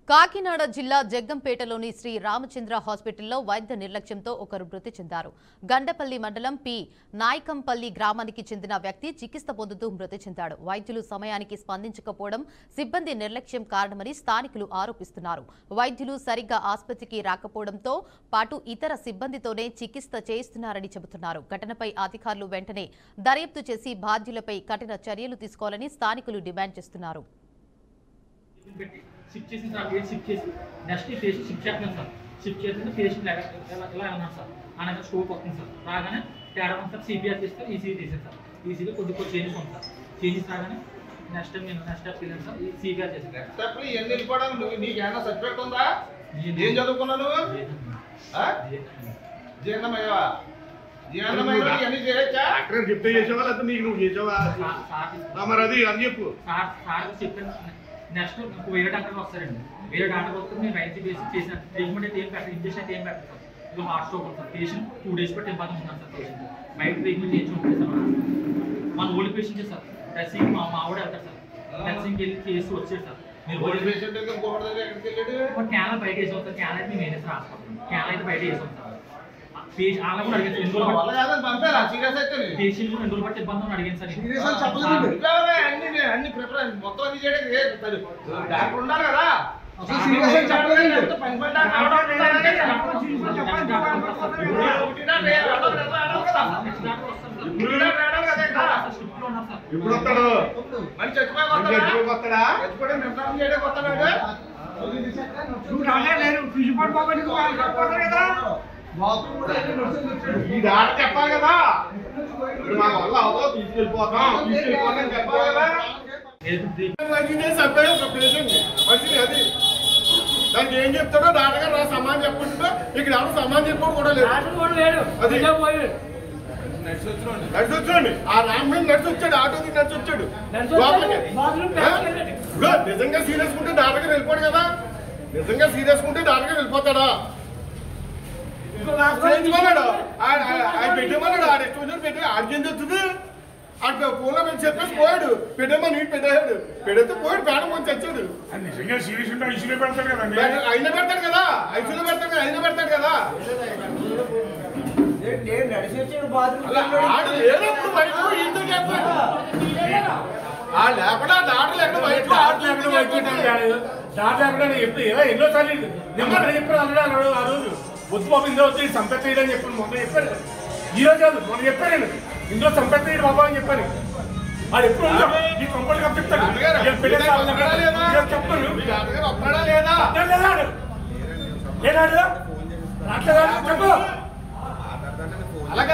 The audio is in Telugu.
కాకినాడ జిల్లా జగ్గంపేటలోని శ్రీ రామచంద్ర హాస్పిటల్లో వైద్య నిర్లక్ష్యంతో ఒకరు మృతి చెందారు. గండపల్లి మండలం పి నాయకంపల్లి గ్రామానికి చెందిన వ్యక్తి చికిత్స పొందుతూ మృతి చెందాడు. వైద్యులు సమయానికి స్పందించకపోవడం, సిబ్బంది నిర్లక్ష్యం కారణమని స్థానికులు ఆరోపిస్తున్నారు. వైద్యులు సరిగ్గా ఆసుపత్రికి రాకపోవడంతో పాటు ఇతర సిబ్బందితోనే చికిత్స చేయిస్తున్నారని చెబుతున్నారు. ఘటనపై అధికారులు వెంటనే దర్యాప్తు చేసి బాధ్యులపై కఠిన చర్యలు తీసుకోవాలని స్థానికులు డిమాండ్ చేస్తున్నారు. షిఫ్ట్ చేసిన సార్ గేట్ షిఫ్ట్ చేసి నెక్స్ట్ పేషెంట్ షిఫ్ట్ చేస్తున్నాం సార్. షిఫ్ట్ చేస్తుంటే పేషెంట్ ఇలా ఉన్నాడు సార్. అనగా స్ట్రోక్ వస్తుంది సార్. రాగానే తేడా ఉంది సార్. సిపిఆర్ చేస్తే ఈసీజీ తీసేది సార్. ఈసీజీ కొద్ది చేంజెస్ ఉంది సార్. చేంజెస్ రాగానే నెక్స్ట్ టైం నేను నెక్స్ట్ స్టెప్ వెళ్ళాను సార్. సిపిఆర్ చేసి ఇవన్నీ వెళ్ళిపోవడం నీకు ఏమైనా సర్టిఫికేట్ ఉందా? ఏం చదువుకున్నాను? జీర్ణమయ్యవా? జీర్ణమయ్యవా ఇవన్నీ చేయొచ్చా? అక్కడ చెప్తే చేసావా లేకపోతే నీకు నువ్వు చేసావా? మరి అది అని చెప్పు. సార్ చెప్పాను. నెక్స్ట్ వేరే డాక్టర్ వస్తారండి. వేరే డాక్టర్ వస్తే నేను రైతు బేసి చేసిన ట్రీట్మెంట్ అయితే ఏం పెట్టారు, ఇంజక్షన్ అయితే ఏం పెట్టారు సార్. ఇది హార్ట్ స్ట్రోక్ ఉంది సార్. పేషెంట్ 2 days బట్టి ఇబ్బంది ఉన్నాను సార్. పేషెంట్ బయట ట్రీట్మెంట్ చేయించుకుంటే సార్ మన ఓల్డ్ పేషెంట్ సార్. డ్రెస్సింగ్ మా ఆవిడ వెళ్తారు సార్. డ్రెస్సింగ్కి వెళ్ళి చేసి వచ్చారు సార్. మీరు ఓల్డ్ పేషెంట్ ఎక్కడికి వెళ్ళాడు? క్యాన్ బయట వేసాం సార్. క్యాన్ అయితే మేము సార్ హాస్పిటల్ క్యాన్ అయితే బయట వేసాం సార్. వాళ్ళ కూడా అడిగాను సార్. పేషెంట్ కూడా 2 రోజులు బట్టి ఇబ్బంది అని అడిగాను సార్. అన్ని ప్రిపరేషన్ మొత్తం అన్ని చేయడానికి డాక్టర్ ఉండాలి కదా. ఇప్పుడు వస్తాడు మరి చచ్చిపోతాడా? చచ్చిపోయి నిర్ధారణ చేయడానికి వస్తాడు. ఈ డాక్టర్ చెప్పాలి కదా. మా వల్ల అవదో తీసుకెళ్ళిపోతాం చెప్పాలి కదా. అది దానికి ఏం చెప్తాడో డాక్టర్ గారు సమాధానం చెప్పుకుంటుందో ఇక్కడ ఎవరు సమాధానం చెప్పుకోవడం కూడా లేదు. అది నడిచి వచ్చాడు. ఆ రామన్ నడిచి వచ్చాడు. ఆటోకి నడిచి వచ్చాడు. నిజంగా సీరియస్ ఉంటే డాక్టర్ గారు వెళ్ళిపోడు కదా. నిజంగా సీరియస్ ఉంటే డాక్టర్ గారు వెళ్ళిపోతాడా? చేయించుకున్నాడు. ఆయన పెట్టేమన్నాడు. ఆ రెస్టారెంట్ పెట్టి ఆడికేం తెచ్చుది. అక్కడ పూల మీద చెప్పేసి పోయాడు. పెట్టేమో నీటి పెట్టాడు. పెడితే పోయాడు. పేడ కొంచెం తెచ్చాడు. నిజంగా సీరియస్ ఉంటే ఐసీలో పెడతాడు కదా. అయినా పెడతాడు కదా. ఐసీలో పెడతాడు కదా. అయినా పెడతాడు కదా. ఆడు లేనప్పుడు బయట ఇంత చెప్పాడు. ఆ లేకుండా డాక్టర్లు ఎక్కడ బయట ఎన్నోసార్లు చెప్పాడు అన్నాడు. ఆ రోజు వద్దు బాబు ఇందులో వచ్చి సంపెత్తేయడం అని చెప్పాను. మొన్న చెప్పాను. ఈ రోజు కాదు మొన్న చెప్పాను. నేను ఇందులో సంపెత్తేయడం బాబా అని చెప్పాను. అది ఎప్పుడు ఈ కంపెనీ కప్ చెప్తాడు. చెప్పాడు లేదా లేనాడు అట్లా చెప్పు అలాగే